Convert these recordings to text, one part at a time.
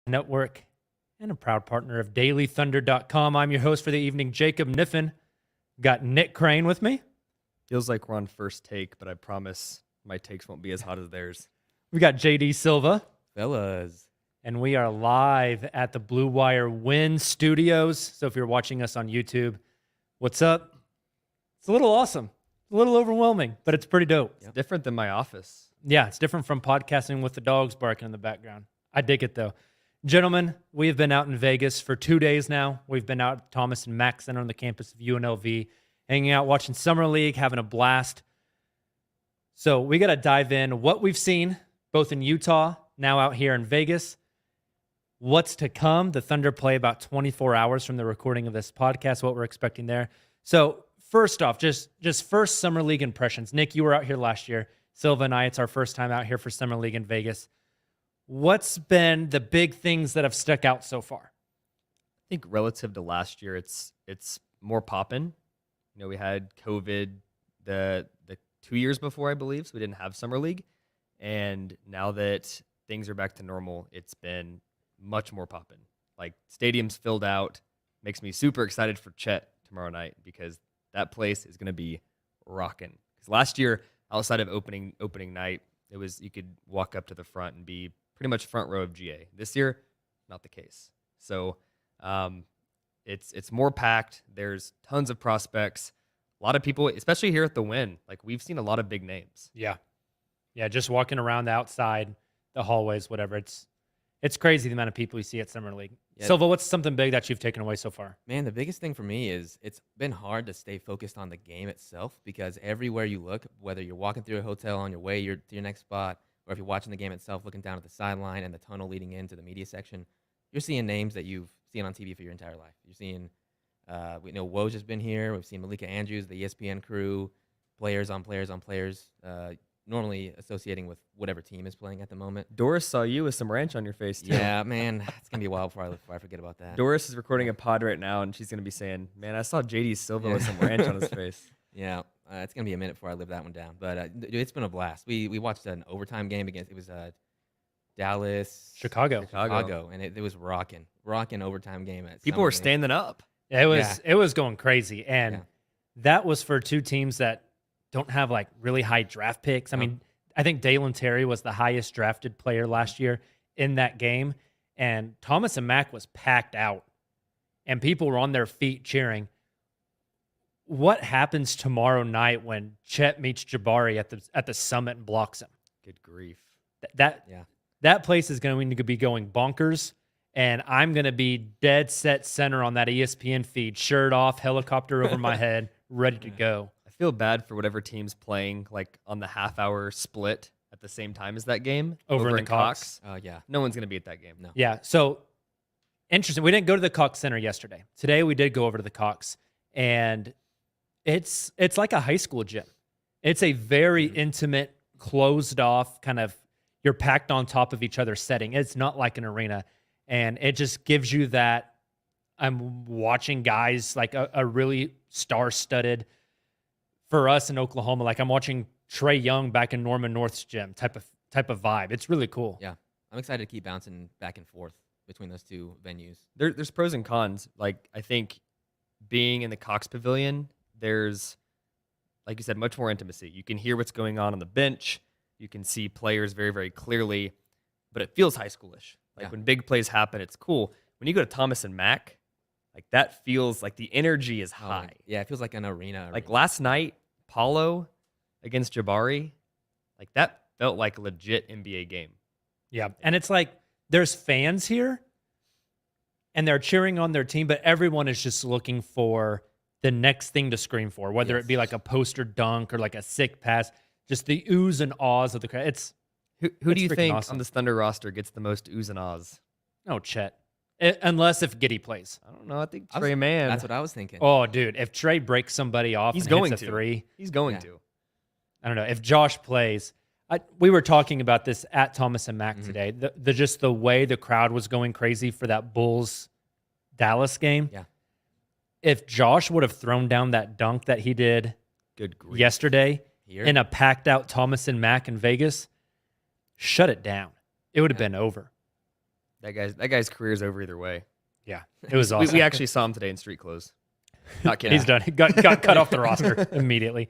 Network and a proud partner of dailythunder.com. I'm your host for the evening, Jacob Niffen. Got Nick Crane with me. Feels like we're on first take, but I promise my takes won't be as hot as theirs. We got JD Silva. Fellas. And we are live at the Blue Wire Win Studios. So if you're watching us on YouTube, what's up? It's a little awesome. A little overwhelming, but it's pretty dope. It's different than my office. Yeah, it's different from podcasting with the dogs barking in the background. I dig it, though. Gentlemen, we have been out in Vegas for 2 days now. We've been out at Thomas and Mack Center on the campus of UNLV, hanging out, watching Summer League, having a blast. So we got to dive in what we've seen, both in Utah, now out here in Vegas. What's to come? The Thunder play about 24 hours from the recording of this podcast, what we're expecting there. So first off, just first Summer League impressions. Nick, you were out here last year. Silva and I, it's our first time out here for Summer League in Vegas. What's been the big things that have stuck out so far? I think relative to last year, it's more poppin'. You know, we had COVID the 2 years before, I believe, so we didn't have Summer League. And now that things are back to normal, it's been much more poppin'. Like, stadium's filled out. Makes me super excited for Chet tomorrow night because that place is going to be rocking. Because last year, outside of opening night, it was you could walk up to the front and be pretty much front row of GA. This year, not the case. So it's more packed. There's tons of prospects. A lot of people, especially here at the Wynn, like we've seen a lot of big names. Yeah, just walking around the outside, the hallways, whatever. It's crazy the amount of people you see at Summer League. Yeah. Silva, what's something big that you've taken away so far? Man, the biggest thing for me is it's been hard to stay focused on the game itself because everywhere you look, whether you're walking through a hotel on your way to your next spot, or if you're watching the game itself, looking down at the sideline and the tunnel leading into the media section, you're seeing names that you've seen on TV for your entire life. You're seeing, we know Woj has been here. We've seen Malika Andrews, the ESPN crew, players on players on players, normally associating with whatever team is playing at the moment. Doris saw you with some ranch on your face, too. Yeah, man, it's going to be a while before I forget about that. Doris is recording a pod right now, and she's going to be saying, man, I saw JD Silva with some ranch on his face. Yeah. It's going to be a minute before I live that one down. But it's been a blast. We watched an overtime game against, it was Dallas. Chicago. And it was rocking overtime game. People were standing up. Yeah, it was going crazy. And that was for two teams that don't have like really high draft picks. I mean, I think Dalen Terry was the highest drafted player last year in that game. And Thomas and Mack was packed out. And people were on their feet cheering. What happens tomorrow night when Chet meets Jabari at the summit and blocks him? Good grief. That place is going to be going bonkers, and I'm going to be dead set center on that ESPN feed, shirt off, helicopter over my head, ready to go. I feel bad for whatever team's playing like on the half-hour split at the same time as that game over in the Cox. Yeah, no one's going to be at that game. No. Yeah, so interesting. We didn't go to the Cox Center yesterday. Today we did go over to the Cox, and it's like a high school gym. It's a very intimate, closed off kind of, you're packed on top of each other setting. It's not like an arena. And it just gives you that, I'm watching guys like a really star-studded, for us in Oklahoma, like I'm watching Trae Young back in Norman North's gym type of vibe. It's really cool. Yeah. I'm excited to keep bouncing back and forth between those two venues. There's pros and cons. Like, I think being in the Cox Pavilion, there's, like you said, much more intimacy. You can hear what's going on the bench. You can see players very, very clearly, but it feels high schoolish. Like when big plays happen, it's cool. When you go to Thomas and Mack, like that feels like the energy is high. Yeah, it feels like an arena. Like last night, Paolo against Jabari, like that felt like a legit NBA game. Yeah, and it's like there's fans here, and they're cheering on their team, but everyone is just looking for the next thing to scream for, whether it be like a poster dunk or like a sick pass, just the oohs and ahs of the crowd. Who do you think awesome on this Thunder roster gets the most oohs and ahs? Oh, Chet. Unless if Giddey plays. I don't know. I think Trey Mann. That's what I was thinking. Oh, dude, if Trey breaks somebody off he's and going hits a to. three. He's going to. I don't know. If Josh plays, we were talking about this at Thomas and Mack today. Just the way the crowd was going crazy for that Bulls Dallas game. Yeah. If Josh would have thrown down that dunk that he did yesterday Here? in a packed out Thomas and Mack in Vegas, shut it down. It would have been over. That guy's career's over either way. Yeah, it was We, awesome. we actually saw him today in street clothes. Not kidding. He's done. He got cut off the roster immediately.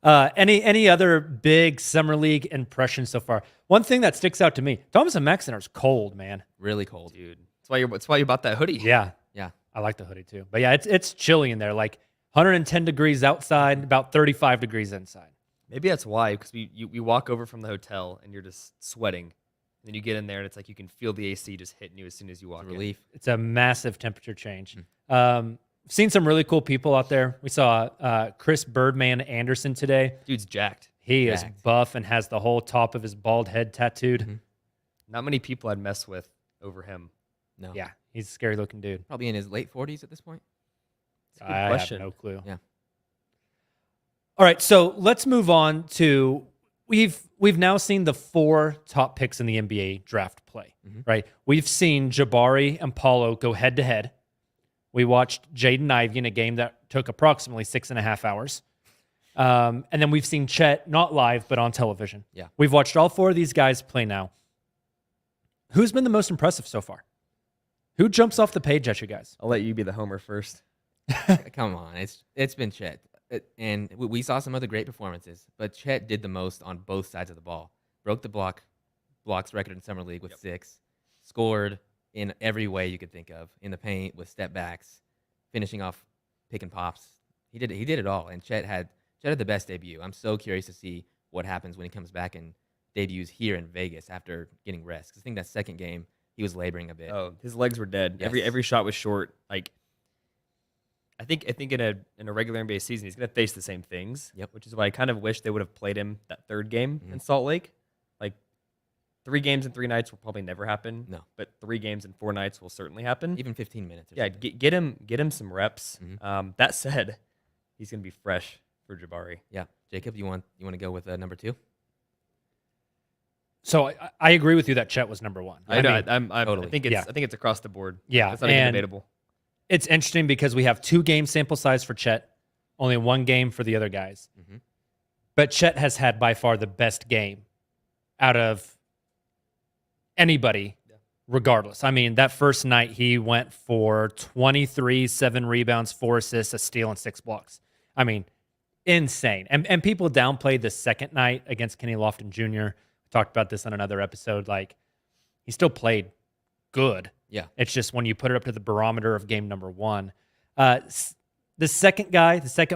Any other big summer league impressions so far? One thing that sticks out to me: Thomas and Max Center's cold, man. Really cold. Dude. That's why you bought that hoodie. Yeah, Yeah. I like the hoodie too. But yeah, it's chilly in there. Like 110 degrees outside, about 35 degrees inside. Maybe that's why, because we walk over from the hotel and you're just sweating. And then you get in there and it's like you can feel the AC just hitting you as soon as you walk in. Relief. It's a massive temperature change. Seen some really cool people out there. We saw Chris Birdman Anderson today. Dude's jacked. He is Jacked. buff and has the whole top of his bald head tattooed. Not many people I'd mess with over him. No. Yeah, he's a scary looking dude. Probably in his late 40s at this point. It's a good I question. have no clue. Yeah. All right, so let's move on to we've now seen the 4 top picks in the NBA draft play, right? We've seen Jabari and Paolo go head to head. We watched Jaden Ivey in a game that took approximately 6.5 hours. And then we've seen Chet, not live, but on television. Yeah. We've watched all 4 of these guys play now. Who's been the most impressive so far? Who jumps off the page at you guys? I'll let you be the homer first. Come on. It's been Chet. And we saw some other great performances, but Chet did the most on both sides of the ball. Broke the blocks record in Summer League with 6. Scored in every way you could think of. In the paint with step backs, finishing off pick and pops. He did it all. And Chet had the best debut. I'm so curious to see what happens when he comes back and debuts here in Vegas after getting rest. 'Cause I think that second game he was laboring a bit. Oh, his legs were dead. Yes. Every shot was short. Like I think in a regular NBA season he's gonna face the same things. Yep. Which is why I kind of wish they would have played him that third game in Salt Lake. Like 3 games in 3 nights will probably never happen. No. But 3 games in 4 nights will certainly happen. Even 15 minutes. Or Yeah, something. get him some reps. That said, he's gonna be fresh for Jabari. Yeah. Jacob, you want to go with number 2? So I agree with you that Chet was number 1. I know. mean, totally. I think it's across the board. Yeah, That's not even and- debatable. it's interesting because we have 2 game sample size for Chet, only 1 game for the other guys. But Chet has had by far the best game out of anybody, regardless. I mean, that first night he went for 23, 7 rebounds, 4 assists, a steal, and 6 blocks. I mean, insane. And people downplayed the second night against Kenny Lofton Jr. We talked about this on another episode. Like, he still played good. Yeah. It's just when you put it up to the barometer of game number 1. The second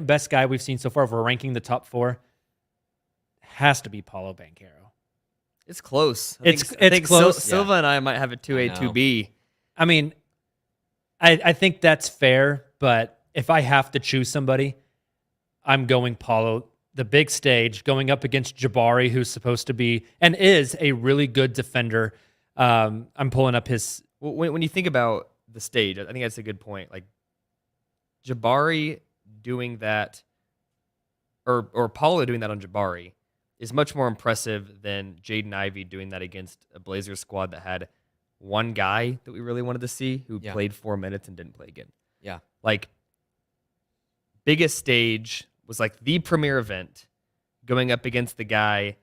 best guy we've seen so far, if we're ranking the top 4, has to be Paolo Banchero. It's close. It's think close. Silva and I might have a 2A, I know. 2B. I mean, I think that's fair, but if I have to choose somebody, I'm going Paolo. The big stage, going up against Jabari, who's supposed to be and is a really good defender. I'm pulling up his. Well, when you think about the stage, I think that's a good point. Like Jabari doing that, or Paolo doing that on Jabari, is much more impressive than Jaden Ivey doing that against a Blazers squad that had one guy that we really wanted to see who Yeah. played 4 minutes and didn't play again. Yeah. Like biggest stage was like the premier event, going up against the guy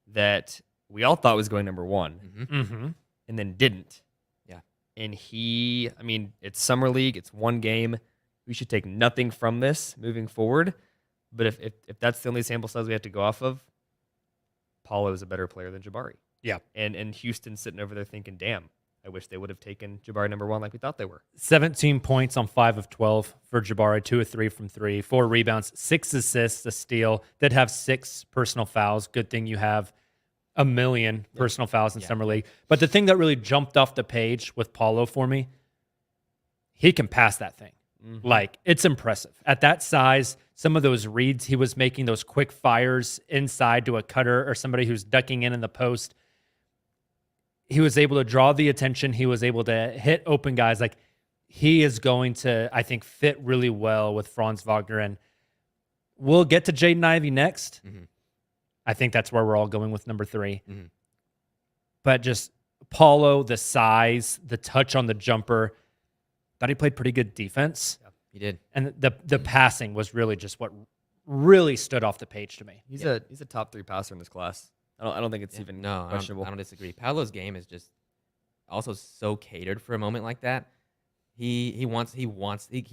that we all thought was going number 1 Mm-hmm. and then didn't. Yeah. And I mean, it's Summer League, it's 1 game. We should take nothing from this moving forward. But if that's the only sample size we have to go off of, Paolo is a better player than Jabari. Yeah. And Houston's sitting over there thinking, damn, I wish they would have taken Jabari number 1 like we thought they were. 17 points on 5 of 12 for Jabari, 2 of 3 from 3, 4 rebounds, 6 assists, a steal. Did have 6 personal fouls. Good thing you have a million personal fouls in Summer League. But the thing that really jumped off the page with Paolo for me, he can pass that thing. Like, it's impressive. At that size, some of those reads he was making, those quick fires inside to a cutter or somebody who's ducking in the post, he was able to draw the attention. He was able to hit open guys. Like, he is going to, I think, fit really well with Franz Wagner. And we'll get to Jaden Ivey next. I think that's where we're all going with number 3. But just Paulo, the size, the touch on the jumper, thought he played pretty good defense. He did. And the passing was really just what really stood off the page to me. He's a top 3 passer in this class. I don't think it's even No, questionable. I don't disagree. Paolo's game is just also so catered for a moment like that. He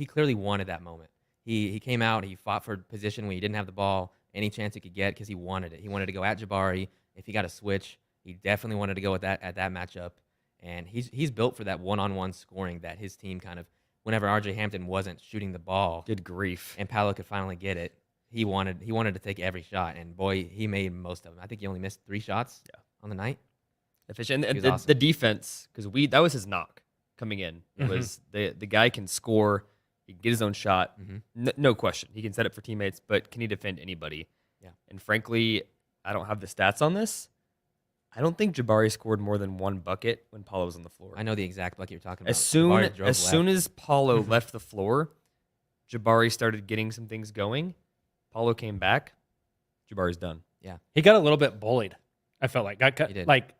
clearly wanted that moment. He came out, he fought for position when he didn't have the ball, any chance he could get because he wanted it. He wanted to go at Jabari. If he got a switch, he definitely wanted to go at that matchup. And he's built for that one-on-one scoring that his team kind of, whenever RJ Hampton wasn't shooting the ball, Good grief. and Paolo could finally get it, he wanted to take every shot, and boy, he made most of them. I think he only missed 3 shots on the night. Efficient. And He was the, awesome. the defense, because that was his knock coming in. It was the guy can score, he can get his own shot, no question. He can set it for teammates, but can he defend anybody? Yeah. And frankly, I don't have the stats on this. I don't think Jabari scored more than 1 bucket when Paolo was on the floor. I know the exact bucket you're talking about. As soon Jabari drove as left. soon as Paolo left the floor, Jabari started getting some things going. Paolo came back. Jabari's done. He got a little bit bullied. I felt like He did. like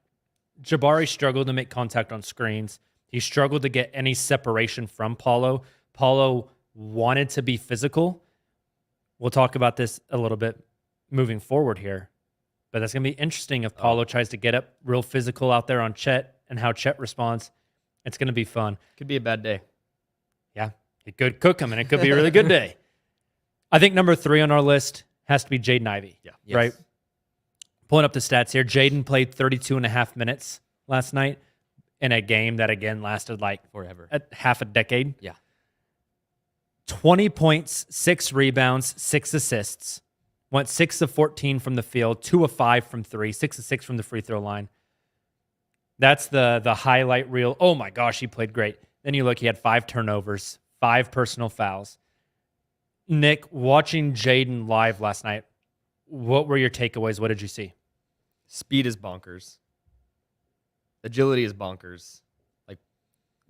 Jabari struggled to make contact on screens. He struggled to get any separation from Paolo. Paolo wanted to be physical. We'll talk about this a little bit moving forward here. But that's going to be interesting if Paolo tries to get up real physical out there on Chet and how Chet responds. It's going to be fun. Could be a bad day. Yeah, he could cook him, and it could be a really good day. I think number 3 on our list has to be Jaden Ivey. Yeah. Yes. Right? Pulling up the stats here. Jaden played 32 and a half minutes last night in a game that, again, lasted like Forever. half a decade. Yeah. 20 points, 6 rebounds, 6 assists. Went 6 of 14 from the field, 2 of 5 from 3, 6 of 6 from the free throw line. That's the highlight reel. Oh my gosh, he played great. Then you look, he had 5 turnovers, 5 personal fouls. Nick, watching Jaden live last night, what were your takeaways? What did you see? Speed is bonkers. Agility is bonkers. Like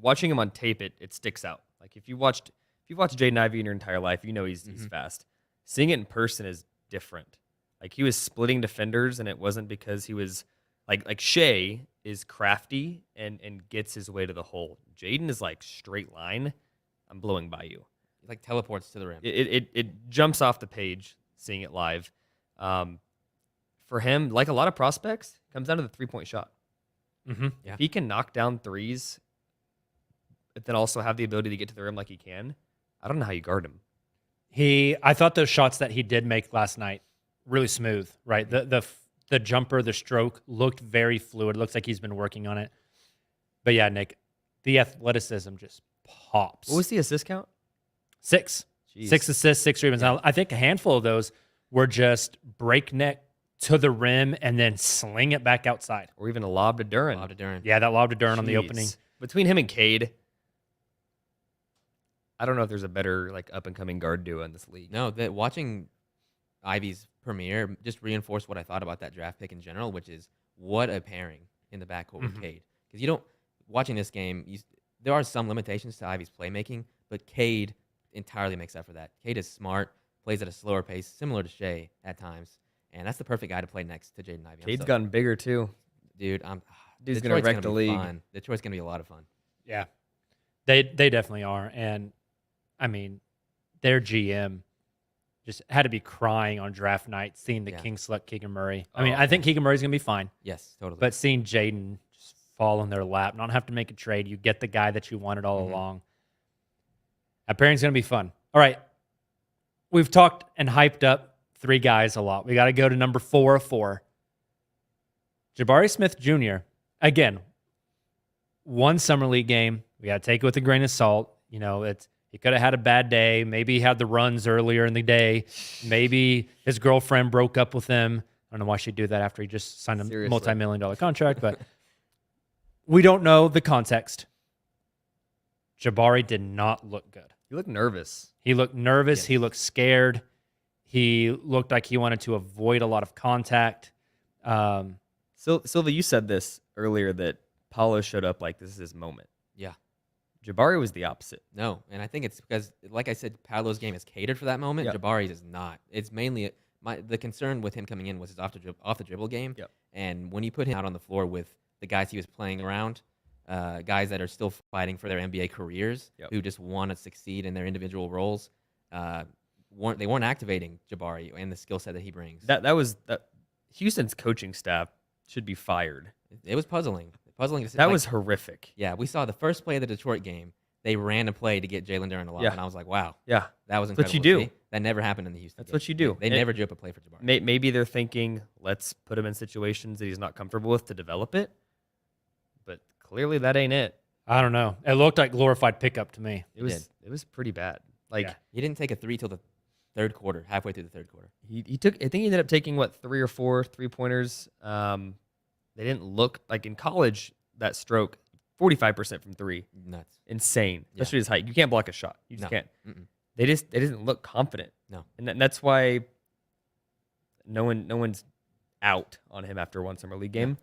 watching him on tape, it sticks out. Like if you watched Jaden Ivey in your entire life, you know he's fast. Seeing it in person is different. Like he was splitting defenders, and it wasn't because he was like Shea is crafty and gets his way to the hole. Jaden is like straight line. I'm blowing by you. He like teleports to the rim. It jumps off the page seeing it live. For him, like a lot of prospects, comes down to the 3-point shot. Mm-hmm. Yeah. If he can knock down threes, but then also have the ability to get to the rim like he can, I don't know how you guard him. I thought those shots that he did make last night really smooth, right? The jumper, the stroke looked very fluid. Looks like he's been working on it. But yeah, Nick, the athleticism just pops. What was the assist count? 6. Jeez. 6 assists, 6 rebounds. Now, I think a handful of those were just breakneck to the rim and then sling it back outside. Or even a lob to Duran. Lob to Duran. Yeah, that lob to Duran on the Jeez. opening. Between him and Cade, I don't know if there's a better like up and coming guard duo in this league. No, that watching Ivy's premiere just reinforced what I thought about that draft pick in general, which is what a pairing in the backcourt with Cade. Because you don't watching this game, there are some limitations to Ivy's playmaking, but Cade entirely makes up for that. Cade is smart, plays at a slower pace, similar to Shea at times, and that's the perfect guy to play next to Jaden Ivey. Cade's gotten bigger too. Dude, Dude's gonna Detroit's wreck gonna the be league. fun. Detroit's gonna be a lot of fun. Yeah, they definitely are. And I mean, their GM just had to be crying on draft night seeing the Kings select Keegan Murray. I mean, I think Keegan Murray's gonna be fine, Yes, totally. but seeing Jaden just fall in their lap, not have to make a trade, you get the guy that you wanted all along. That pairing's gonna be fun. All right, we've talked and hyped up 3 guys a lot. We got to go to number 4 of 4. Jabari Smith Jr. Again, one summer league game. We got to take it with a grain of salt. You know, he could have had a bad day. Maybe he had the runs earlier in the day. Maybe his girlfriend broke up with him. I don't know why she'd do that after he just signed a Seriously. multi-million-dollar contract, but we don't know the context. Jabari did not look good. You look nervous. He looked nervous. Yes. He looked scared. He looked like he wanted to avoid a lot of contact. Silva, you said this earlier that Paolo showed up like this is his moment. yeah. Jabari was the opposite. No, and I think it's because, like I said, Paolo's game is catered for that moment. Yep. Jabari's is not. It's mainly the concern with him coming in was his off the dribble game. Yep. And when you put him out on the floor with the guys he was playing around, guys that are still fighting for their NBA careers, Yep. who just want to succeed in their individual roles, weren't activating Jabari and the skill set that he brings. That was Houston's coaching staff should be fired. It was puzzling. puzzling. That was horrific. Yeah, we saw the first play of the Detroit game. They ran a play to get Jalen Duren a lot, and I was like, wow, Yeah. that was That's incredible. what you do. See? That never happened in the Houston That's game. what you do. They never drew up a play for Jabari. Maybe they're thinking, let's put him in situations that he's not comfortable with to develop it. But clearly that ain't it. I don't know. It looked like glorified pickup to me. It was pretty bad. Like Yeah. He didn't take a three till the third quarter, halfway through the third quarter. he took, I think he ended up taking 3 or 4 3-pointers. They didn't look like in college, that stroke, 45% from 3. Nuts. Insane. Yeah. Especially his height. You can't block a shot. You just can't. Mm-mm. They didn't look confident. No. And that's why no one's out on him after one summer league game.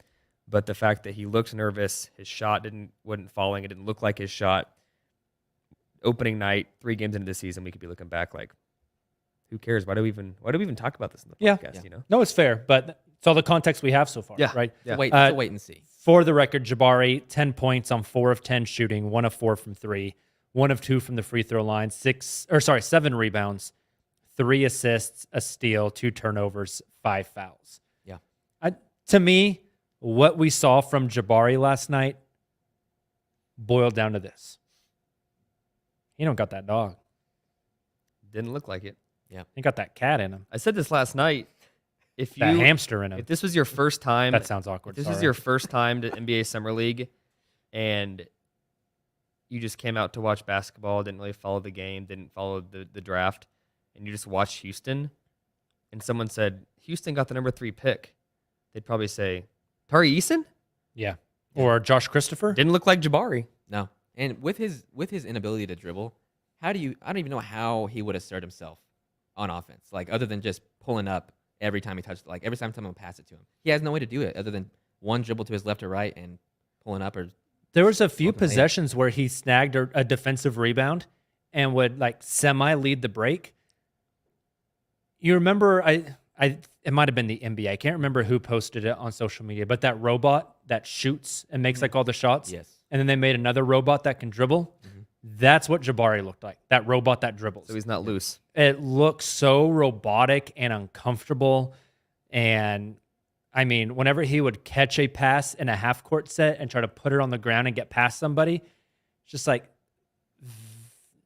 But the fact that he looked nervous, his shot wasn't falling, it didn't look like his shot. Opening night, 3 games into the season, we could be looking back like, who cares? Why do we even talk about this in the podcast? Yeah. You know? No, it's fair, but it's all the context we have so far, Yeah. right? Yeah. It's a wait and see. For the record, Jabari, 10 points on 4 of 10 shooting, 1 of 4 from 3, 1 of 2 from the free throw line, 7 rebounds, 3 assists, a steal, 2 turnovers, 5 fouls. Yeah. To me, what we saw from Jabari last night boiled down to this. He don't got that dog. Didn't look like it. He got that cat in him. I said this last night. If That hamster in him. If this was your first time, That sounds awkward. if this was sorry. your first time to NBA Summer League, and you just came out to watch basketball, didn't really follow the game, didn't follow the draft, and you just watched Houston, and someone said Houston got the number 3 pick, they'd probably say Tari Eason? Yeah. Or Josh Christopher? Didn't look like Jabari. No. And with his inability to dribble, I don't even know how he would assert himself on offense, like other than just pulling up every time he touched, like every time someone passed it to him. He has no way to do it other than one dribble to his left or right and pulling up. Or There was a few Ultimately. possessions where he snagged a defensive rebound and would like semi lead the break. You remember, it might have been the NBA. I can't remember who posted it on social media, but that robot that shoots and makes like all the shots. yes, And then they made another robot that can dribble. That's what Jabari looked like. That robot that dribbles. So he's not loose. It looks so robotic and uncomfortable. And I mean, whenever he would catch a pass in a half court set and try to put it on the ground and get past somebody, it's just like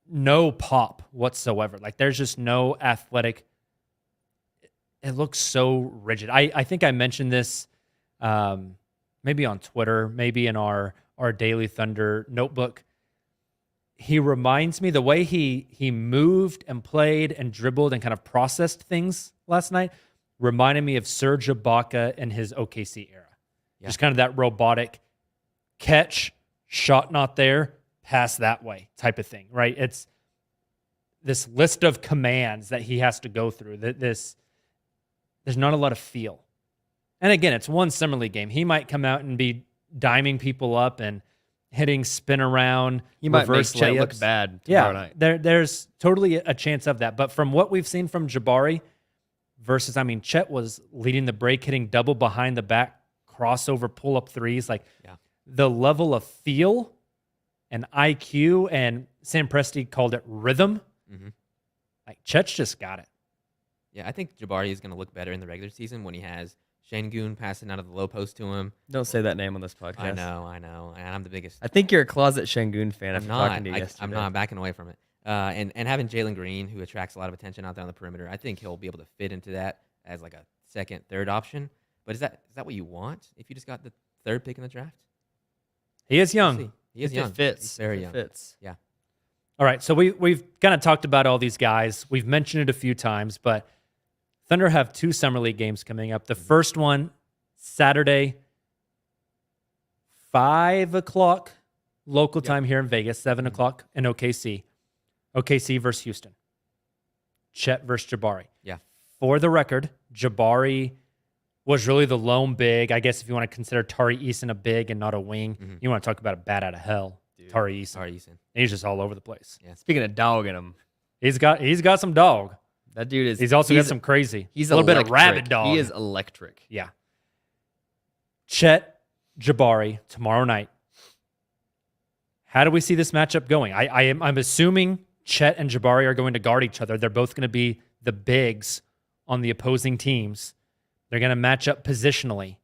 no pop whatsoever. Like there's just no athletic. It looks so rigid. I think I mentioned this maybe on Twitter, maybe in our Daily Thunder notebook. He reminds me the way he moved and played and dribbled and kind of processed things last night reminded me of Serge Ibaka in his OKC era. Yeah. Just kind of that robotic catch, shot not there, pass that way type of thing, right? It's this list of commands that he has to go through. There's not a lot of feel. And again, it's one summer league game. He might come out and be diming people up and hitting spin around, He might make reverse Chet layups. look bad tomorrow night. There's totally a chance of that. But from what we've seen from Jabari versus, I mean, Chet was leading the break, hitting double behind the back, crossover, pull-up threes. Like the level of feel and IQ, and Sam Presti called it rhythm. Like Chet's just got it. yeah. I think Jabari is going to look better in the regular season when he has Şengün passing out of the low post to him. Don't say that name on this podcast. I know, and I'm the biggest. I think you're a closet Şengün fan I'm after not. talking to you yesterday. I'm not backing away from it. And having Jalen Green, who attracts a lot of attention out there on the perimeter, I think he'll be able to fit into that as like a second, third option. But is that what you want if you just got the 3rd pick in the draft? He is young. We'll see. He is If young. It fits. He's very If it young. Fits. Yeah. All right, so we've kind of talked about all these guys. We've mentioned it a few times, but Thunder have 2 summer league games coming up. The first one, Saturday, 5 o'clock local time here in Vegas, 7 o'clock in OKC. OKC versus Houston. Chet versus Jabari. Yeah. For the record, Jabari was really the lone big. I guess if you want to consider Tari Eason a big and not a wing, you want to talk about a bat out of hell. Tari Eason. Tari Eason. He's just all over the place. Yeah. Speaking of dog in him, He's got some dog. that dude is. He's also got some crazy. He's a little bit of electric. rabid dog. He is electric. Yeah. Chet, Jabari tomorrow night. How do we see this matchup going? I'm assuming Chet and Jabari are going to guard each other. They're both going to be the bigs on the opposing teams. They're going to match up positionally.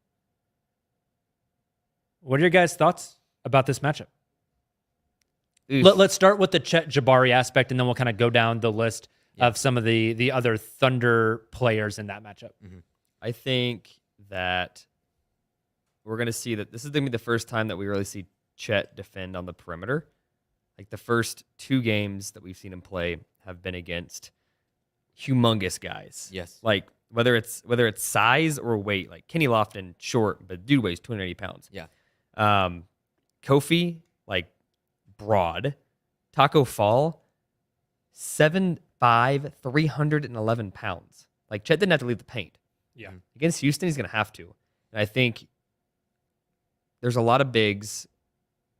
What are your guys' thoughts about this matchup? Oof. Let's start with the Chet Jabari aspect, and then we'll kind of go down the list of some of the other Thunder players in that matchup. I think that we're going to see that this is going to be the first time that we really see Chet defend on the perimeter. Like the first 2 games that we've seen him play have been against humongous guys. Yes. Like whether it's size or weight, like Kenny Lofton, short, but dude weighs 280 pounds. Yeah. Kofi, like broad. Taco Fall, 7'5", 311 pounds. Like Chet didn't have to leave the paint. Yeah. Against Houston, he's going to have to. And I think there's a lot of bigs.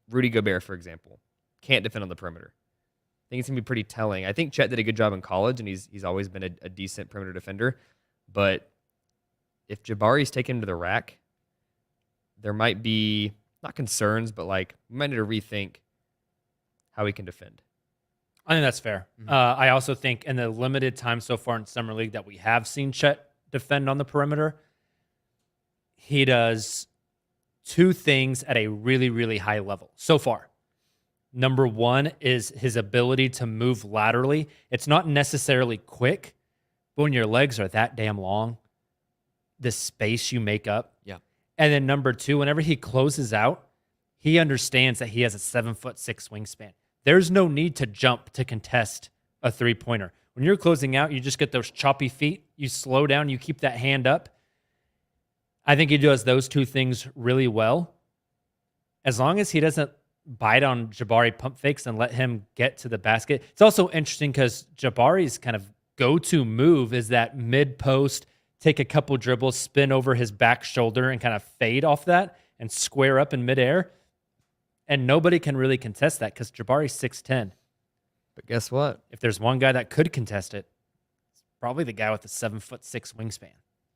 Rudy Gobert, for example, can't defend on the perimeter. I think it's going to be pretty telling. I think Chet did a good job in college, and he's always been a decent perimeter defender. But if Jabari's taken to the rack, there might be, not concerns, but like we might need to rethink how he can defend. I think that's fair. I also think in the limited time so far in Summer League that we have seen Chet defend on the perimeter, he does 2 things at a really, really high level so far. Number 1 is his ability to move laterally. It's not necessarily quick, but when your legs are that damn long, the space you make up. Yeah. And then number 2, whenever he closes out, he understands that he has a 7'6" wingspan. There's no need to jump to contest a 3-pointer. When you're closing out, you just get those choppy feet. You slow down. You keep that hand up. I think he does those 2 things really well. As long as he doesn't bite on Jabari pump fakes and let him get to the basket. It's also interesting because Jabari's kind of go-to move is that mid-post, take a couple dribbles, spin over his back shoulder and kind of fade off that and square up in midair. And nobody can really contest that because Jabari's 6'10". But guess what? If there's one guy that could contest it, it's probably the guy with the 7'6" wingspan.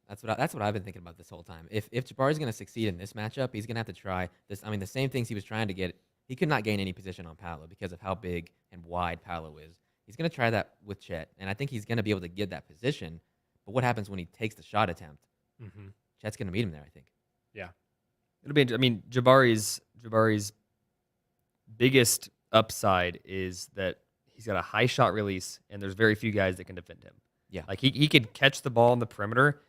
That's what I've been thinking about this whole time. If Jabari's going to succeed in this matchup, he's going to have to try this. I mean, the same things he was trying to get. He could not gain any position on Paolo because of how big and wide Paolo is. He's going to try that with Chet, and I think he's going to be able to get that position. But what happens when he takes the shot attempt? Chet's going to meet him there, I think. Yeah. It'll be. I mean, Jabari's biggest upside is that he's got a high shot release, and there's very few guys that can defend him. Yeah. Like he could catch the ball on the perimeter.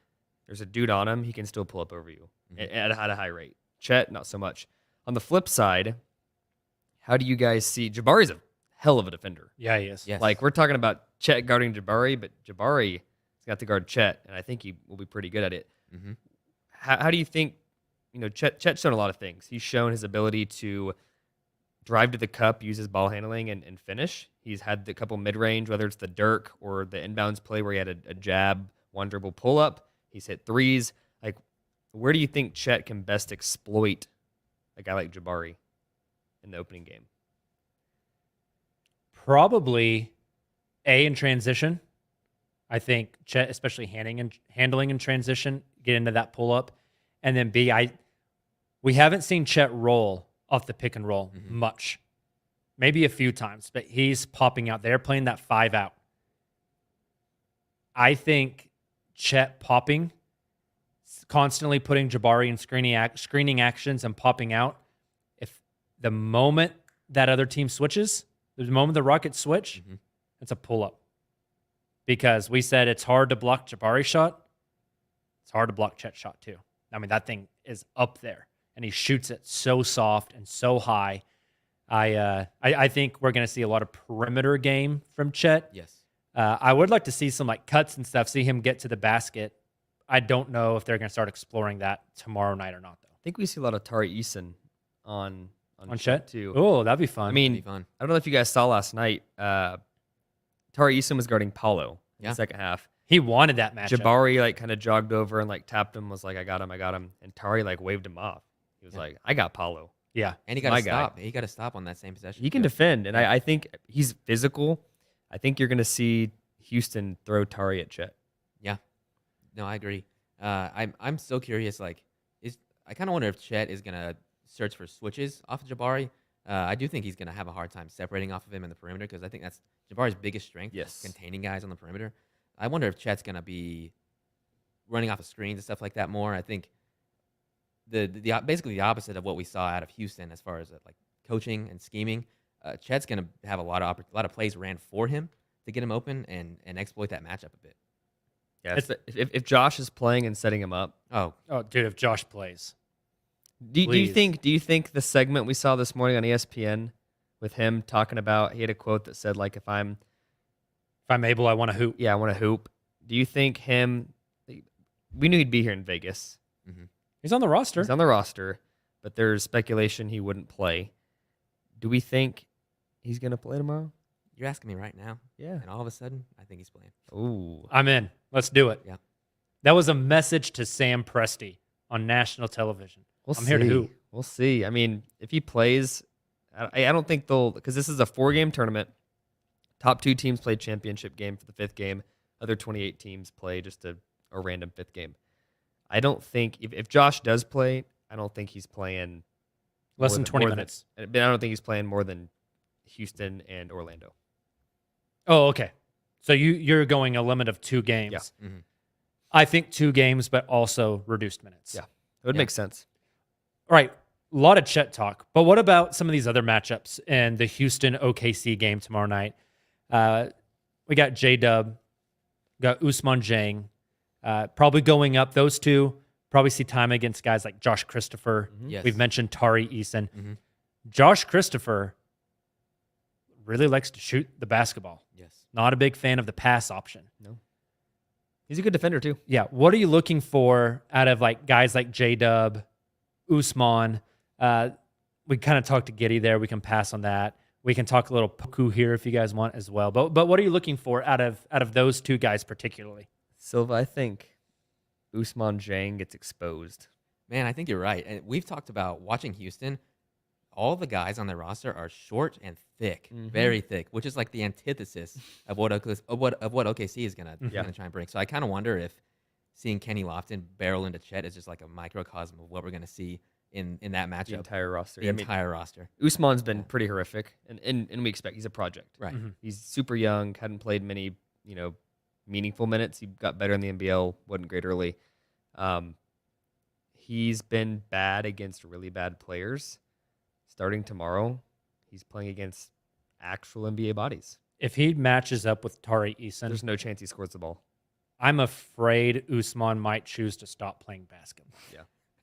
There's a dude on him. He can still pull up over you at a high rate. Chet, not so much. On the flip side, how do you guys see Jabari's a hell of a defender? Yeah, he is. Yes. Like we're talking about Chet guarding Jabari, but Jabari has got to guard Chet, and I think he will be pretty good at it. How do you think? You know, Chet's shown a lot of things. He's shown his ability to drive to the cup, use his ball handling, and finish. He's had a couple mid-range, whether it's the Dirk or the inbounds play where he had a jab, 1 dribble pull-up. He's hit threes. Like, where do you think Chet can best exploit a guy like Jabari in the opening game? Probably A, in transition. I think Chet, especially handling in transition, get into that pull-up. And then B, we haven't seen Chet roll off the pick and roll much. Maybe a few times, but he's popping out. They're playing that 5 out. I think Chet popping, constantly putting Jabari in screening actions and popping out. If the moment that other team switches, the moment the Rockets switch, it's a pull-up. Because we said it's hard to block Jabari's shot. It's hard to block Chet's shot too. I mean, that thing is up there. And he shoots it so soft and so high. I think we're going to see a lot of perimeter game from Chet. Yes. I would like to see some like cuts and stuff, see him get to the basket. I don't know if they're going to start exploring that tomorrow night or not, though. I think we see a lot of Tari Eason on Chet too. Oh, that'd be fun. I mean, Be fun. I don't know if you guys saw last night. Tari Eason was guarding Paolo in the second half. he wanted that matchup. Jabari like kind of jogged over and like tapped him, was like, I got him. And Tari like waved him off. He was like, I got Paolo. Yeah. And he got My to guy. stop. He got to stop on that same possession. He can defend, and I think he's physical. I think you're going to see Houston throw Tari at Chet. Yeah. No, I agree. I'm so curious. Like, I kind of wonder if Chet is gonna search for switches off of Jabari. I do think he's gonna have a hard time separating off of him in the perimeter because I think that's Jabari's biggest strength. Yes. Containing guys on the perimeter. I wonder if Chet's gonna be running off of screens and stuff like that more. I think basically the opposite of what we saw out of Houston as far as like coaching and scheming. Chet's going to have a lot of plays ran for him to get him open and exploit that matchup a bit. Yeah, if Josh is playing and setting him up. Oh, dude, if Josh plays. Do you think the segment we saw this morning on ESPN with him talking about, he had a quote that said, like, if I'm able, I want to hoop. Yeah, I want to hoop. Do you think we knew he'd be here in Vegas. mm-hmm. He's on the roster. He's on the roster, but there's speculation he wouldn't play. Do we think he's going to play tomorrow? You're asking me right now. Yeah. And all of a sudden, I think he's playing. Ooh. I'm in. Let's do it. Yeah. That was a message to Sam Presti on national television. I'm here to hoop. We'll see. I mean, if he plays, I don't think because this is a 4-game tournament. Top 2 teams play championship game for the 5th game. Other 28 teams play just a random 5th game. I don't think, if Josh does play, I don't think he's playing less than 20 minutes. But I don't think he's playing more than Houston and Orlando. Oh, okay. So you're going a limit of 2 games. Yeah. Mm-hmm. I think 2 games, but also reduced minutes. Yeah. It would make sense. All right. A lot of Chet talk, but what about some of these other matchups in the Houston OKC game tomorrow night? We got J-Dub, got Ousmane Dieng, probably going up. Those two probably see time against guys like Josh Christopher. Mm-hmm. Yes. We've mentioned Tari Eason. Mm-hmm. Josh Christopher really likes to shoot the basketball. Yes. Not a big fan of the pass option. No. He's a good defender too. Yeah. What are you looking for out of like guys like J-Dub, Ousmane? We kind of talked to Giddey there. We can pass on that. We can talk a little Poku here if you guys want as well. But what are you looking for out of those 2 guys particularly? Silva, I think Ousmane Dieng gets exposed. Man, I think you're right. And we've talked about watching Houston. All the guys on their roster are short and thick, very thick, which is like the antithesis of what OKC is gonna try and bring. So I kind of wonder if seeing Kenny Lofton barrel into Chet is just like a microcosm of what we're gonna see in that matchup. The entire roster. The entire roster. Usman's been pretty horrific, and we expect he's a project. Right. Mm-hmm. He's super young, hadn't played many meaningful minutes. He got better in the NBL, wasn't great early. He's been bad against really bad players. Starting tomorrow, he's playing against actual NBA bodies. If he matches up with Tari Eason, There's no chance he scores the ball. I'm afraid Ousmane might choose to stop playing basketball. Yeah.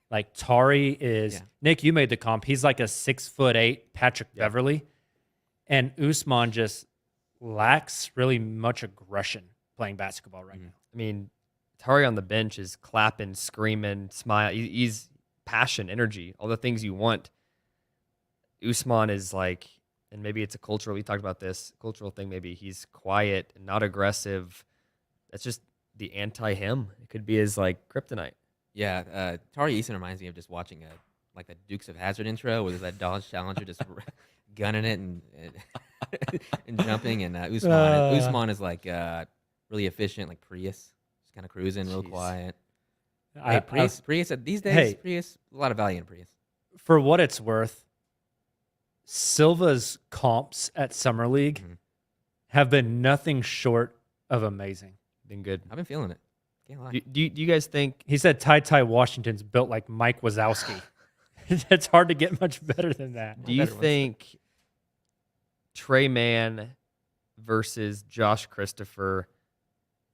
Like Tari is Nick, you made the comp. He's like a 6'8" Patrick Beverly. And Ousmane just lacks really much aggression playing basketball right now. I mean, Tari on the bench is clapping, screaming, smile. He's passion, energy, all the things you want. Ousmane is like, and maybe it's a cultural, we talked about this, cultural thing maybe. He's quiet and not aggressive. That's just the anti-him. It could be his like kryptonite. Yeah, Tari Eason reminds me of just watching like the Dukes of Hazzard intro where there's that Dodge Challenger just gunning it and jumping, and Ousmane is like really efficient, like Prius, just kind of cruising real quiet. Prius these days, Prius, a lot of value in Prius. For what it's worth, Silva's comps at Summer League have been nothing short of amazing. Been good. I've been feeling it. Can't lie. Do you guys think He said Ty Washington's built like Mike Wazowski. It's hard to get much better than that. Do you think Trey Mann versus Josh Christopher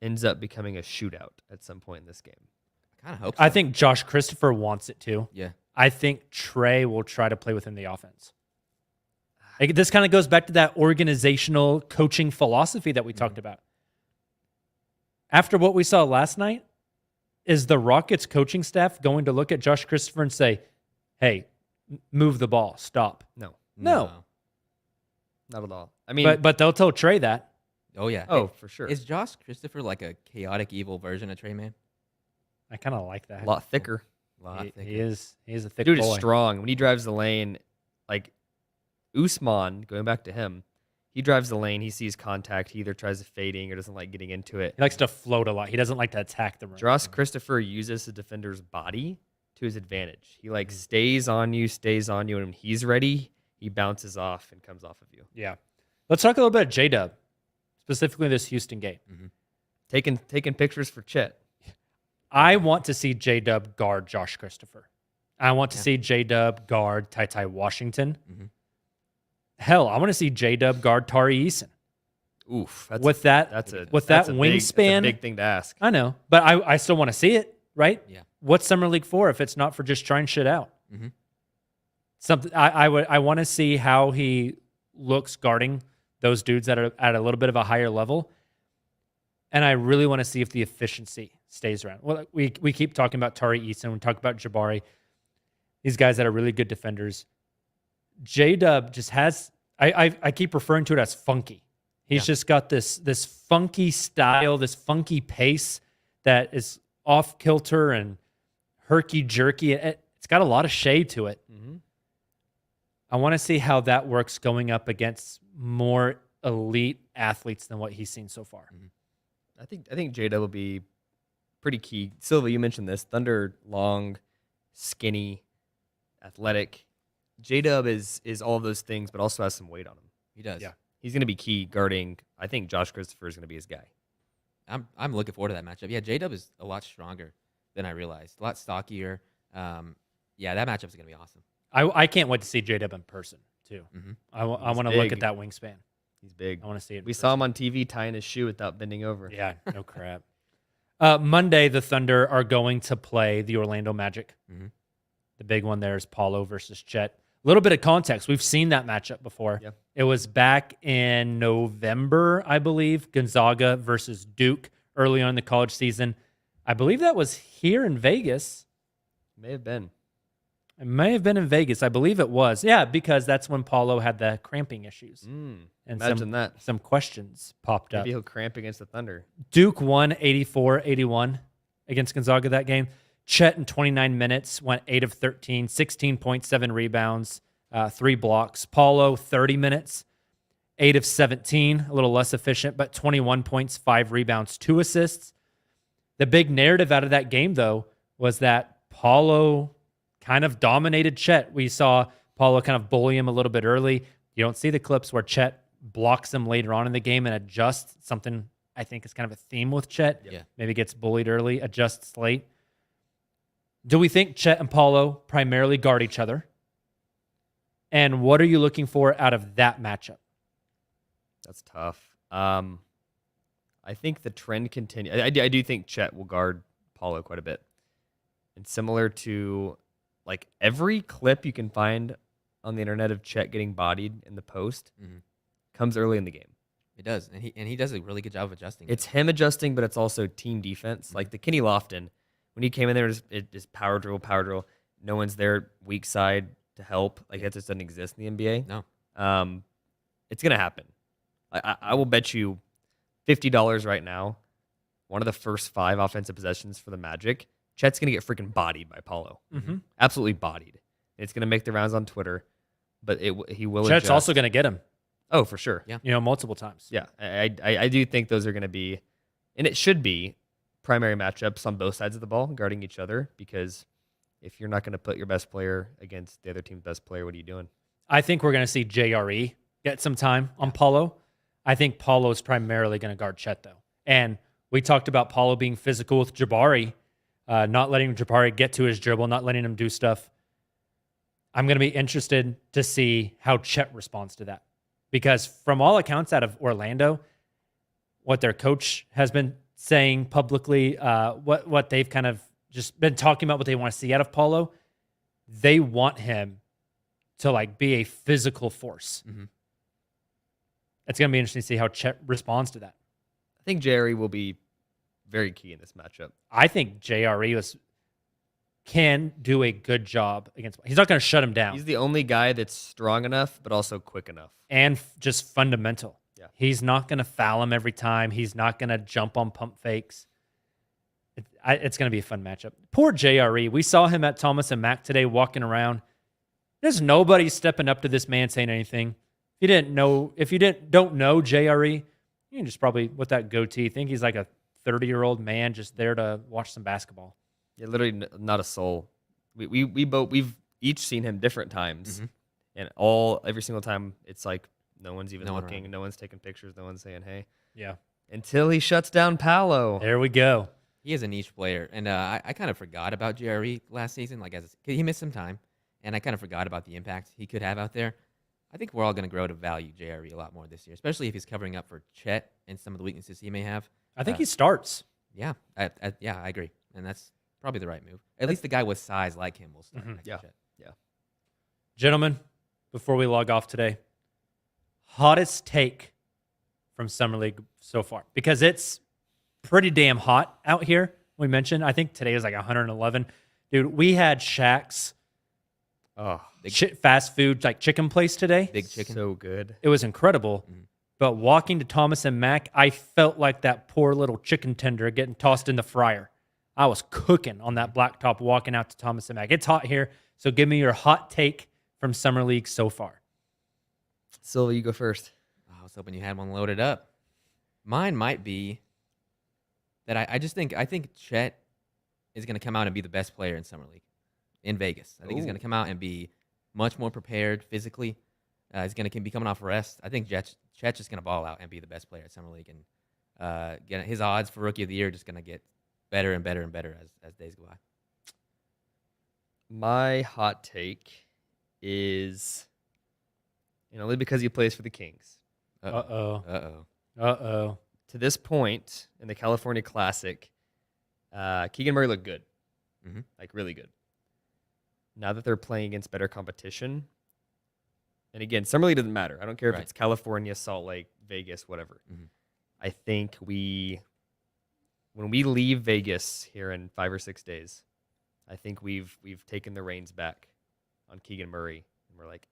ends up becoming a shootout at some point in this game? I kind of hope so. I think Josh Christopher wants it too. Yeah. I think Trey will try to play within the offense. Like, this kind of goes back to that organizational coaching philosophy that we talked about. After what we saw last night, is the Rockets coaching staff going to look at Josh Christopher and say, hey, move the ball, stop? No. No. Not at all. I mean, but they'll tell Trey that. Oh, yeah. Oh, Hey, for sure. Is Josh Christopher like a chaotic, evil version of Trey Man? I kind of like that. A lot thicker. He is a thick Dude boy. is strong. When he drives the lane, like Ousmane, going back to him, he drives the lane, he sees contact, he either tries to fading or doesn't like getting into it. He likes to float a lot. He doesn't like to attack the rim. Josh Christopher uses the defender's body to his advantage. He like stays on you, and when he's ready, he bounces off and comes off of you. Yeah. Let's talk a little bit of J-Dub, specifically this Houston game. Taking pictures for Chet. I want to see J-Dub guard Josh Christopher. I want to see J-Dub guard Ty Washington. Hell, I want to see J-Dub guard Tari Eason. Oof. That's a wingspan. Big thing to ask. I know, but I still want to see it, right? Yeah. What's Summer League for if it's not for just trying shit out? Something I want to see how he looks guarding those dudes that are at a little bit of a higher level, and I really want to see if the efficiency stays around. Well, we keep talking about Tari Eason, we talk about Jabari, these guys that are really good defenders. J-Dub just has I keep referring to it as funky. He's just got this funky style, this funky pace that is off kilter and herky jerky. It's got a lot of shade to it. I want to see how that works going up against more elite athletes than what he's seen so far. I think J-Dub will be pretty key. Silva, you mentioned this. Thunder, long, skinny, athletic. J-Dub is all of those things, but also has some weight on him. He does. Yeah. He's going to be key guarding. I think Josh Christopher is going to be his guy. I'm looking forward to that matchup. Yeah, J-Dub is a lot stronger than I realized. A lot stockier. Yeah, that matchup is going to be awesome. I can't wait to see J-Dub in person, too. I want to look at that wingspan. He's big. I want to see it. We saw him on TV tying his shoe without bending over. Yeah, no crap. Monday, the Thunder are going to play the Orlando Magic. The big one there is Paolo versus Chet. A little bit of context. We've seen that matchup before. Yeah. It was back in November, I believe, Gonzaga versus Duke early on in the college season. I believe that was here in Vegas. May have been. It may have been in Vegas. I believe it was. Yeah, because that's when Paolo had the cramping issues. And Imagine that. Some questions popped up. Maybe he'll cramp against the Thunder. Duke won 84-81 against Gonzaga that game. Chet in 29 minutes went 8 of 13, 16.7 rebounds, 3 blocks. Paolo, 30 minutes, 8 of 17, a little less efficient, but 21 points, 5 rebounds, 2 assists. The big narrative out of that game, though, was that Paolo kind of dominated Chet. We saw Paolo kind of bully him a little bit early. You don't see the clips where Chet blocks him later on in the game and adjusts, something I think is kind of a theme with Chet. Yeah. Maybe gets bullied early, adjusts late. Do we think Chet and Paolo primarily guard each other? And what are you looking for out of that matchup? That's tough. I think the trend continues. I do think Chet will guard Paolo quite a bit. And similar to like every clip you can find on the internet of Chet getting bodied in the post comes early in the game. It does. And he does a really good job of adjusting. It's him adjusting, but it's also team defense. Like the Kenny Lofton, when he came in there, it just power drill. No one's there weak side to help. Like that just doesn't exist in the NBA. No. It's going to happen. I will bet you $50 right now, one of the first 5 offensive possessions for the Magic, Chet's going to get freaking bodied by Paolo. Absolutely bodied. It's going to make the rounds on Twitter, but he will Chet's adjust. also going to get him. Oh, for sure. Yeah. Multiple times. Yeah, I do think those are going to be, and it should be, primary matchups on both sides of the ball, guarding each other, because if you're not going to put your best player against the other team's best player, what are you doing? I think we're going to see JRE get some time on Paolo. I think Paolo is primarily going to guard Chet, though. And we talked about Paolo being physical with Jabari, not letting Jabari get to his dribble, not letting him do stuff. I'm going to be interested to see how Chet responds to that. Because from all accounts out of Orlando, what their coach has been saying publicly, what they've kind of just been talking about, what they want to see out of Paolo, they want him to like be a physical force. It's going to be interesting to see how Chet responds to that. I think Jerry will be very key in this matchup. I think JRE can do a good job against. He's not going to shut him down. He's the only guy that's strong enough, but also quick enough. And just fundamental. Yeah. He's not going to foul him every time. He's not going to jump on pump fakes. It's going to be a fun matchup. Poor JRE. We saw him at Thomas and Mack today walking around. There's nobody stepping up to this man saying anything. If you don't know JRE, you can just probably, with that goatee, think he's like a 30-year-old man just there to watch some basketball. Yeah, literally not a soul. We've each seen him different times, and every single time it's like no one's even looking, no one's taking pictures, no one's saying hey. Yeah. Until he shuts down Paolo. There we go. He is a niche player, and I kind of forgot about JRE last season. Like he missed some time, and I kind of forgot about the impact he could have out there. I think we're all going to grow to value JRE a lot more this year, especially if he's covering up for Chet and some of the weaknesses he may have. I think he starts. Yeah, I agree, and that's probably the right move. At least the guy with size like him will start. Mhm. next to Yeah. Chet. Gentlemen, before we log off today, hottest take from Summer League so far, because it's pretty damn hot out here. We mentioned, I think today is like 111. Dude, we had Shaq's Oh, fast food like chicken place today. Big chicken. so good. It was incredible. Mhm. But walking to Thomas and Mack, I felt like that poor little chicken tender getting tossed in the fryer. I was cooking on that blacktop walking out to Thomas and Mack. It's hot here, so give me your hot take from Summer League so far. Silva, you go first. I was hoping you had one loaded up. Mine might be that I think Chet is going to come out and be the best player in Summer League in Vegas. I think he's going to come out and be much more prepared physically. He's going to be coming off rest. I think Chet's just going to ball out and be the best player at Summer League, and his odds for Rookie of the Year are just going to get better and better and better as days go by. My hot take is, and only because he plays for the Kings. Uh-oh. Uh-oh. Uh-oh. To this point in the California Classic, Keegan Murray looked good, Mhm. like really good. Now that they're playing against better competition, and again, Summer League doesn't matter. I don't care if Right. it's California, Salt Lake, Vegas, whatever. Mhm. I think when we leave Vegas here in 5 or 6 days, I think we've taken the reins back on Keegan Murray, and we're like,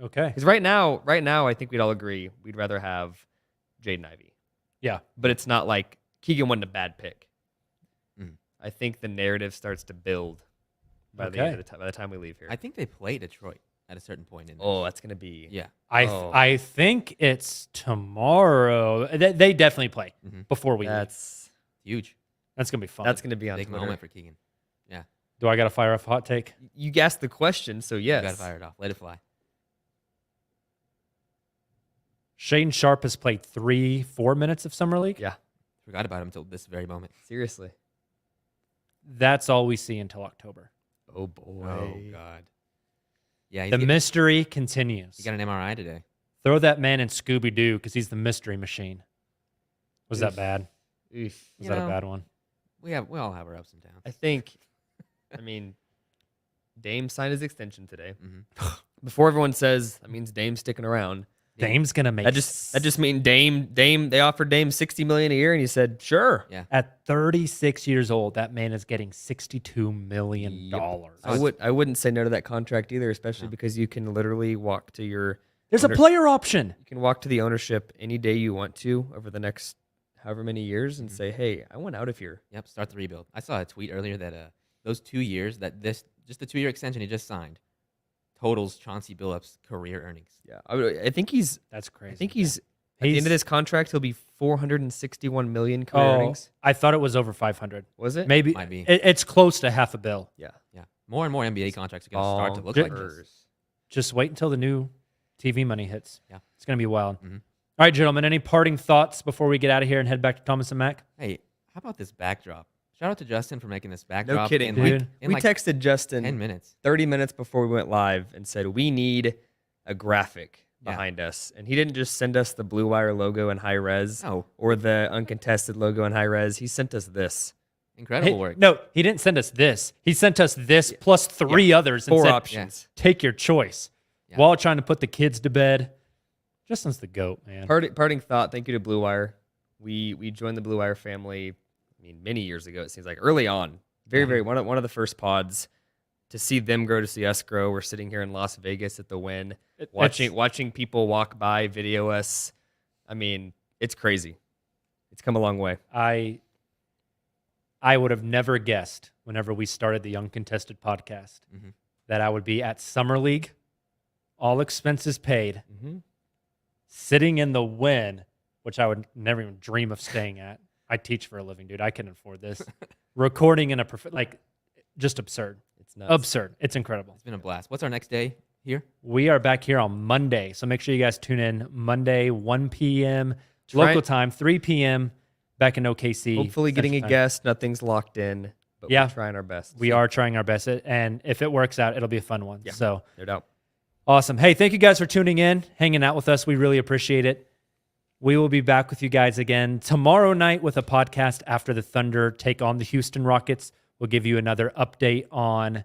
Okay. because right now, I think we'd all agree we'd rather have Jaden Ivey. Yeah. But it's not like Keegan wasn't a bad pick. Mhm. I think the narrative starts to build by the end of by the time we leave here. I think they play Detroit at a certain point in this. Oh, that's gonna be Yeah. I think it's tomorrow. They definitely play Mhm. before we leave. that's Huge. That's going to be fun. that's gonna be on Big Twitter. moment for Keegan. Do I got to fire off a hot take? You asked the question, so yes. You got to fire it off. Let it fly. Shaden Sharp has played 3-4 minutes of Summer League. Yeah, Forgot about him until this very moment. seriously. That's all we see until October. Oh boy. Oh, God. Yeah, The mystery continues. he got an MRI today. Throw that man in Scooby-Doo because he's the mystery machine. Was that Oof. bad? Oof. Was You that a know, bad one? We all have our ups and downs. I think. I mean, Dame signed his extension today. Mhm. Before everyone says that means Dame's sticking around. Yeah. Dame's going to make That just means Dame. They offered Dame $60 million a year, and he said sure. Yeah. At 36 years old, that man is getting $62 million. Yep. I wouldn't say no to that contract either, especially No. because you can literally walk to your There's a player option. you can walk to the ownership any day you want to over the next however many years and say, hey, I want out of here. Yep, start the rebuild. I saw a tweet earlier that those 2 years, just the 2-year extension he just signed, totals Chauncey Billups' career earnings. Yeah, I think he's. That's crazy. I think he's. At the end of this contract, he'll be 461 million career earnings. I thought it was over 500. Was it? Maybe Might be. It's close to half a bill. Yeah. Yeah, more and more NBA contracts are going to start to look like this. Just wait until the new TV money hits. Yeah. It's going to be wild. Mhm. All right, gentlemen, any parting thoughts before we get out of here and head back to Thomas and Mack? Hey, how about this backdrop? Shout out to Justin for making this backdrop. No kidding. In Dude. like, in We like texted Justin 10 minutes. 30 minutes before we went live and said we need a graphic Yeah. behind us, and he didn't just send us the Blue Wire logo in high res No, or the Uncontested logo in high res. He sent us this. incredible Hey, work. No, he didn't send us this. He sent us this plus 3 others and 4 said, options. take your choice. Yeah. While trying to put the kids to bed. Justin's the GOAT, man. Parting thought. Thank you to Blue Wire. We joined the Blue Wire family. I mean, many years ago. It seems like early on. Very one of the first pods. To see them grow, to see us grow. We're sitting here in Las Vegas at the Wynn, watching people walk by, video us. I mean, it's crazy. It's come a long way. I would have never guessed whenever we started the Uncontested podcast Mhm. that I would be at Summer League, all expenses paid, Mm-hmm. sitting in the Wynn, which I would never even dream of staying at. I teach for a living, dude. I can afford this. Recording in a just absurd. It's nuts. Absurd. It's incredible. It's been a blast. What's our next day here? We are back here on Monday, so make sure you guys tune in Monday, 1 p.m. Try- local time, 3 p.m. back in OKC. Hopefully getting a Central Time. guest. Nothing's locked in, but Yeah. we're trying our best. We are trying our best, and if it works out, it'll be a fun one. Yeah. So No doubt. awesome. Hey, thank you guys for tuning in, hanging out with us. We really appreciate it. We will be back with you guys again tomorrow night with a podcast after the Thunder take on the Houston Rockets. We'll give you another update on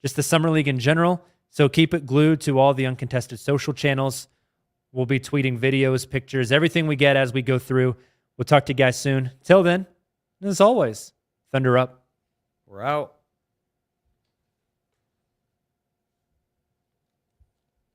just the Summer League in general. So keep it glued to all the Uncontested social channels. We'll be tweeting videos, pictures, everything we get as we go through. We'll talk to you guys soon. Till then, as always, Thunder up. We're out.